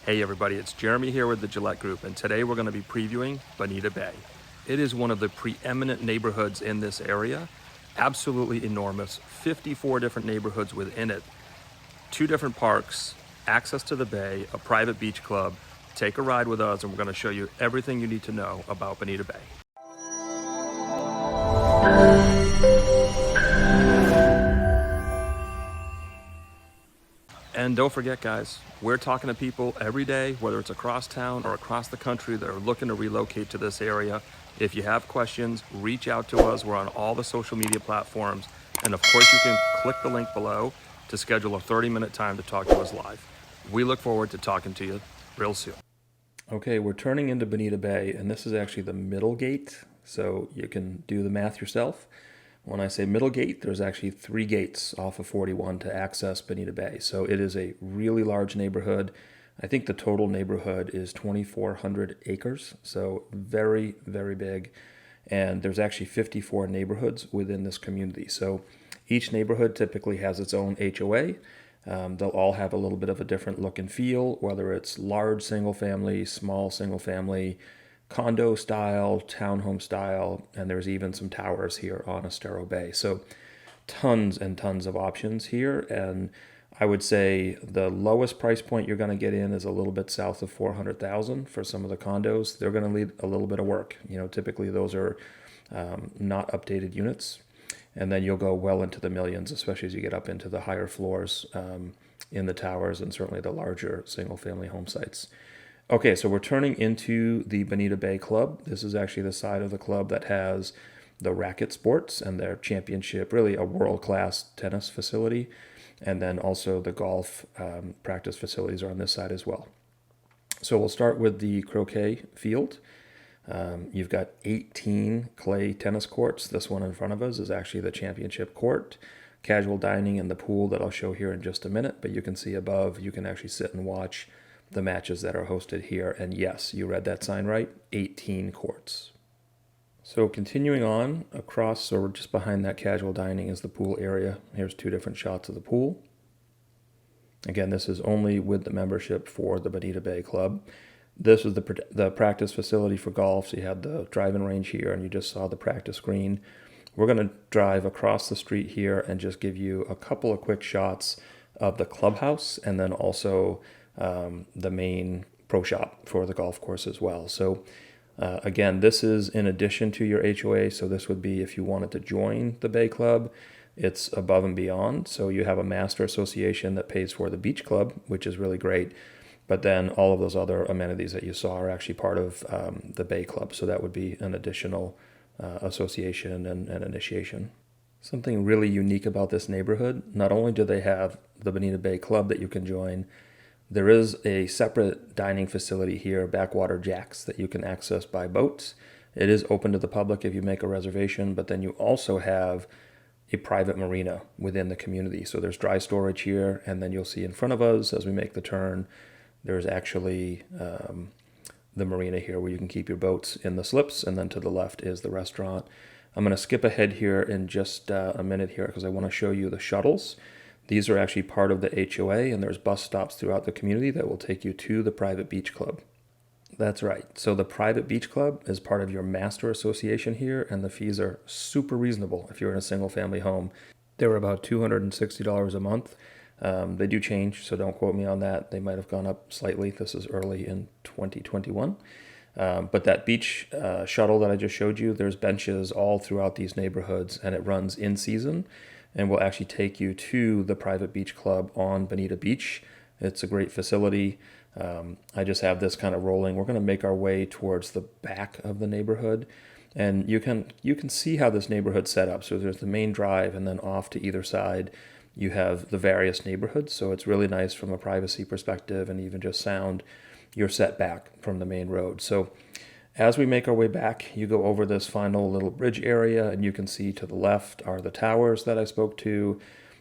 Hey everybody, it's Jeremy here with the Guillette Group, and today we're going to be previewing Bonita Bay. It is one of the preeminent neighborhoods in this area, absolutely enormous, 54 different neighborhoods within it, 2 different parks, access to the bay, a private beach club. Take a ride with us and we're going to show you everything you need to know about Bonita Bay. And don't forget, guys, we're talking to people every day, whether it's across town or across the country, that are looking to relocate to this area. If you have questions, reach out to us. We're on all the social media platforms. And of course, you can click the link below to schedule a 30-minute time to talk to us live. We look forward to talking to you real soon. Okay, we're turning into Bonita Bay, and this is actually the middle gate, so you can do the math yourself. When I say middle gate, there's actually 3 gates off of 41 to access Bonita Bay. So it is a really large neighborhood. I think the total neighborhood is 2,400 acres, so very, very big. And there's actually 54 neighborhoods within this community. So each neighborhood typically has its own HOA. They'll all have a little bit of a different look and feel, whether it's large single family, small single family, condo style, townhome style, and there's even some towers here on Estero Bay. So tons and tons of options here. And I would say the lowest price point you're going to get in is a little bit south of 400,000 for some of the condos. They're going to need a little bit of work. You know, typically those are not updated units. And then you'll go well into the millions, especially as you get up into the higher floors in the towers and certainly the larger single family home sites. Okay, so we're turning into the Bonita Bay Club. This is actually the side of the club that has the racket sports and their championship, really a world-class tennis facility. And then also the golf practice facilities are on this side as well. So we'll start with the Croquet Field. You've got 18 clay tennis courts. This one in front of us is actually the championship court. Casual dining in the pool that I'll show here in just a minute, but you can see above, you can actually sit and watch the matches that are hosted here. And yes, you read that sign right, 18 courts. So continuing on across, or just behind that casual dining, is the pool area. Here's 2 different shots of the pool. Again, this is only with the membership for the Bonita Bay Club. This is the practice facility for golf. So you had the driving range here, and you just saw the practice green. We're going to drive across the street here and just give you a couple of quick shots of the clubhouse, and then also the main pro shop for the golf course as well. So again, this is in addition to your HOA. So this would be if you wanted to join the Bay Club, it's above and beyond. So you have a master association that pays for the beach club, which is really great. But then all of those other amenities that you saw are actually part of the Bay Club. So that would be an additional association and initiation. Something really unique about this neighborhood, not only do they have the Bonita Bay Club that you can join, there is a separate dining facility here, Backwater Jacks, that you can access by boat. It is open to the public if you make a reservation, but then you also have a private marina within the community. So there's dry storage here, and then you'll see in front of us as we make the turn, there's actually the marina here where you can keep your boats in the slips, and then to the left is the restaurant. I'm going to skip ahead here in just a minute here because I want to show you the shuttles. These are actually part of the HOA, and there's bus stops throughout the community that will take you to the private beach club. That's right. So the private beach club is part of your master association here, and the fees are super reasonable if you're in a single family home. They're about $260 a month. They do change, so don't quote me on that. They might have gone up slightly. This is early in 2021. But that beach shuttle that I just showed you, there's benches all throughout these neighborhoods, and it runs in season and will actually take you to the private beach club on Bonita Beach. It's a great facility. I just have this kind of rolling. We're going to make our way towards the back of the neighborhood, and you can see how this neighborhood's set up. So there's the main drive, and then off to either side you have the various neighborhoods. So it's really nice from a privacy perspective, and even just sound, you're set back from the main road. So as we make our way back, you go over this final little bridge area, and you can see to the left are the towers that I spoke to,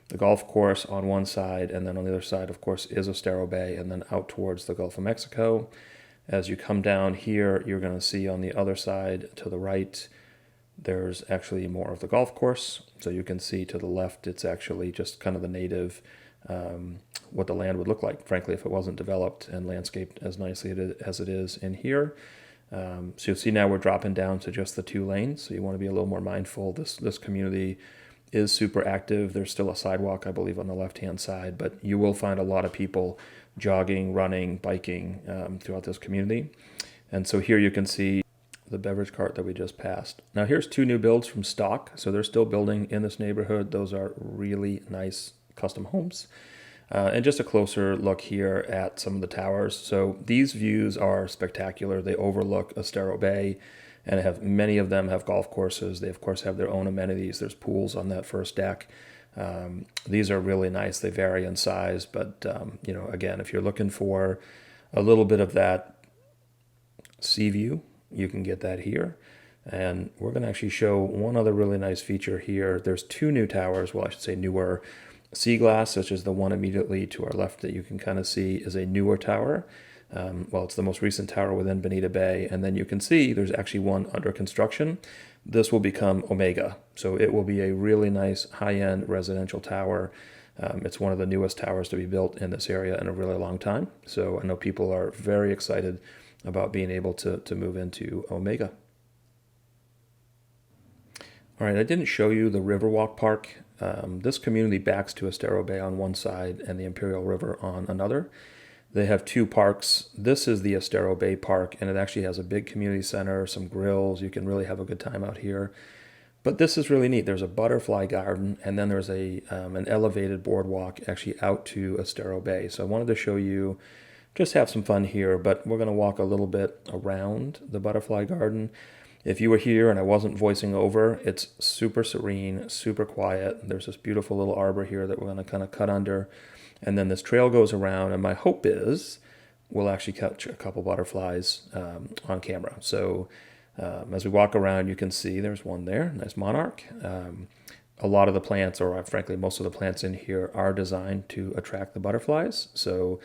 the golf course on one side, and then on the other side, of course, is Estero Bay, and then out towards the Gulf of Mexico. As you come down here, you're going to see on the other side to the right, there's actually more of the golf course. So you can see to the left, it's actually just kind of the native what the land would look like, frankly, if it wasn't developed and landscaped as nicely as it is in here. So you'll see now we're dropping down to just the 2 lanes. So you want to be a little more mindful. This community is super active. There's still a sidewalk, I believe, on the left-hand side, but you will find a lot of people jogging, running, biking throughout this community. And so here you can see the beverage cart that we just passed. Now here's 2 new builds from stock. So they're still building in this neighborhood. Those are really nice custom homes. And just a closer look here at some of the towers. So these views are spectacular. They overlook Estero Bay, and many of them have golf courses. They, of course, have their own amenities. There's pools on that first deck. These are really nice. They vary in size, but, again, if you're looking for a little bit of that sea view, you can get that here. And we're going to actually show one other really nice feature here. There's 2 new towers, well, I should say newer. Sea Glass, such as the one immediately to our left that you can kind of see, is a newer tower. It's the most recent tower within Bonita Bay. And then you can see there's actually one under construction. This will become Omega. So it will be a really nice high-end residential tower. It's one of the newest towers to be built in this area in a really long time. So I know people are very excited about being able to move into Omega. All right, I didn't show you the Riverwalk Park. This community backs to Estero Bay on one side and the Imperial River on another. They have 2 parks. This is the Estero Bay Park, and it actually has a big community center, some grills. You can really have a good time out here. But this is really neat. There's a butterfly garden, and then there's an elevated boardwalk actually out to Estero Bay. So I wanted to show you, just have some fun here, but we're going to walk a little bit around the butterfly garden. If you were here and I wasn't voicing over, it's super serene, super quiet. There's this beautiful little arbor here that we're going to kind of cut under. And then this trail goes around, and my hope is we'll actually catch a couple butterflies on camera. So as we walk around, you can see there's one there, nice monarch. A lot of the plants, or frankly, most of the plants in here are designed to attract the butterflies. So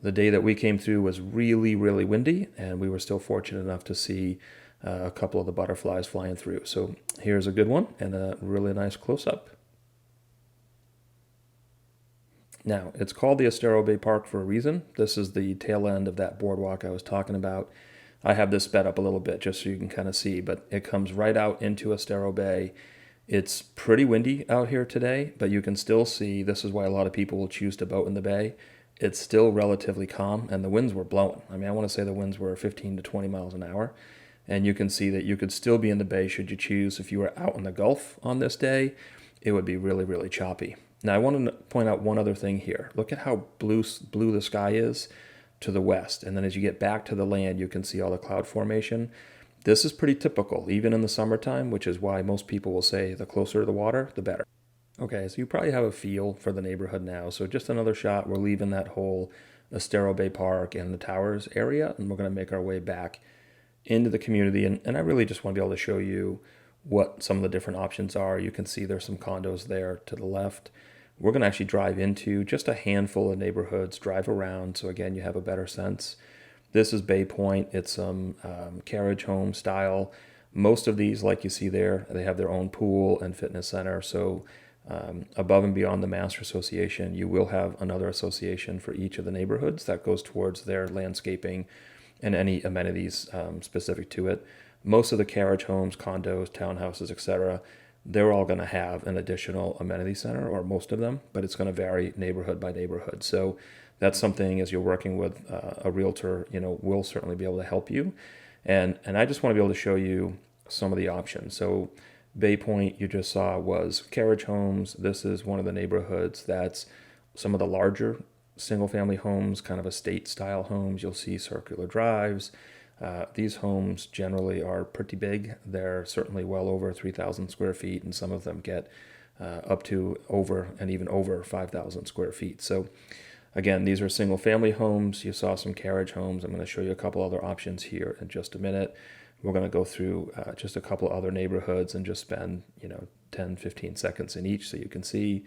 the day that we came through was really, really windy, and we were still fortunate enough to see a couple of the butterflies flying through. So here's a good one and a really nice close-up. Now, it's called the Estero Bay Park for a reason. This is the tail end of that boardwalk I was talking about. I have this sped up a little bit just so you can kind of see, but it comes right out into Estero Bay. It's pretty windy out here today, but you can still see, this is why a lot of people will choose to boat in the bay. It's still relatively calm, and the winds were blowing. I mean, I want to say the winds were 15 to 20 miles an hour. And you can see that you could still be in the bay should you choose. If you were out in the Gulf on this day, it would be really, really choppy. Now, I want to point out one other thing here. Look at how blue the sky is to the west. And then as you get back to the land, you can see all the cloud formation. This is pretty typical, even in the summertime, which is why most people will say the closer to the water, the better. Okay, so you probably have a feel for the neighborhood now. So just another shot. We're leaving that whole Estero Bay Park and the Towers area, and we're going to make our way back into the community. And I really just want to be able to show you what some of the different options are. You can see there's some condos there to the left. We're going to actually drive into just a handful of neighborhoods, drive around. So again, you have a better sense. This is Bay Point. It's some carriage home style. Most of these, like you see there, they have their own pool and fitness center. So above and beyond the master association, you will have another association for each of the neighborhoods that goes towards their landscaping and any amenities specific to it. Most of the carriage homes, condos, townhouses, etc., they're all going to have an additional amenity center, or most of them, but it's going to vary neighborhood by neighborhood. So that's something, as you're working with a realtor, will certainly be able to help you. And I just want to be able to show you some of the options. So Bay Point, you just saw, was carriage homes. This is one of the neighborhoods that's some of the larger single-family homes, kind of estate-style homes. You'll see circular drives. These homes generally are pretty big. They're certainly well over 3,000 square feet, and some of them get up to over and even over 5,000 square feet. So again, these are single-family homes. You saw some carriage homes. I'm going to show you a couple other options here in just a minute. We're going to go through just a couple other neighborhoods and just spend 10, 15 seconds in each so you can see.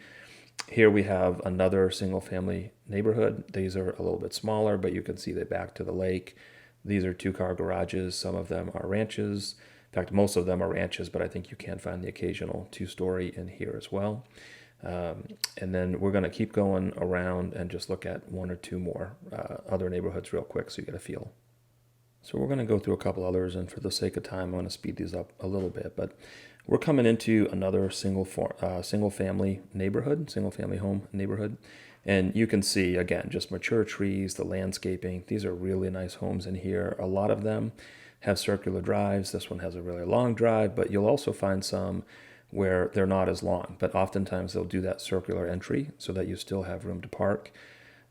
Here we have another single-family neighborhood. These are a little bit smaller, but you can see they back to the lake. These are two-car garages. Some of them are ranches. In fact, most of them are ranches, but I think you can find the occasional two-story in here as well. And then we're going to keep going around and just look at one or two more other neighborhoods real quick so you get a feel. So we're going to go through a couple others, and for the sake of time, I'm going to speed these up a little bit. But we're coming into another single family neighborhood, single family home neighborhood. And you can see, again, just mature trees, the landscaping. These are really nice homes in here. A lot of them have circular drives. This one has a really long drive, but you'll also find some where they're not as long. But oftentimes they'll do that circular entry so that you still have room to park.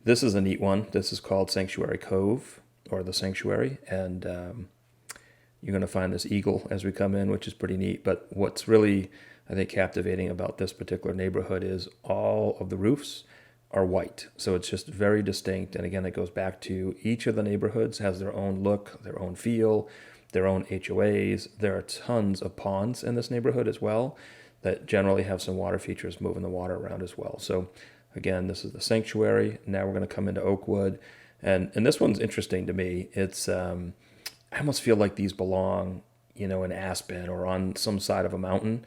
This is a neat one. This is called Sanctuary Cove, or the Sanctuary. And you're going to find this eagle as we come in, which is pretty neat. But what's really, I think, captivating about this particular neighborhood is all of the roofs are white. So it's just very distinct. And again, it goes back to each of the neighborhoods has their own look, their own feel, their own HOAs. There are tons of ponds in this neighborhood as well that generally have some water features moving the water around as well. So again, this is the Sanctuary. Now we're going to come into Oakwood. And this one's interesting to me. It's I almost feel like these belong, in Aspen or on some side of a mountain.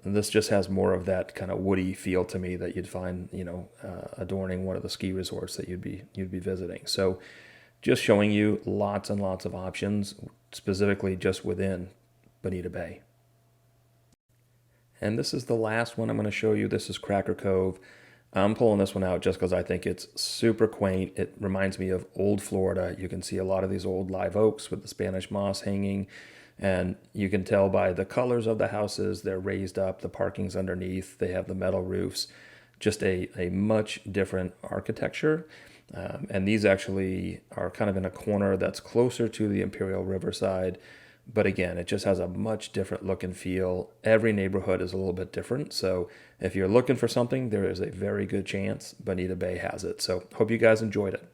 And this just has more of that kind of woody feel to me that you'd find, adorning one of the ski resorts that you'd be visiting. So just showing you lots and lots of options, specifically just within Bonita Bay. And this is the last one I'm going to show you. This is Cracker Cove. I'm pulling this one out just because I think it's super quaint. It reminds me of old Florida. You can see a lot of these old live oaks with the Spanish moss hanging. And you can tell by the colors of the houses, they're raised up, the parking's underneath, they have the metal roofs, just a much different architecture. And these actually are kind of in a corner that's closer to the Imperial River side. But again, it just has a much different look and feel. Every neighborhood is a little bit different. So if you're looking for something, there is a very good chance Bonita Bay has it. So hope you guys enjoyed it.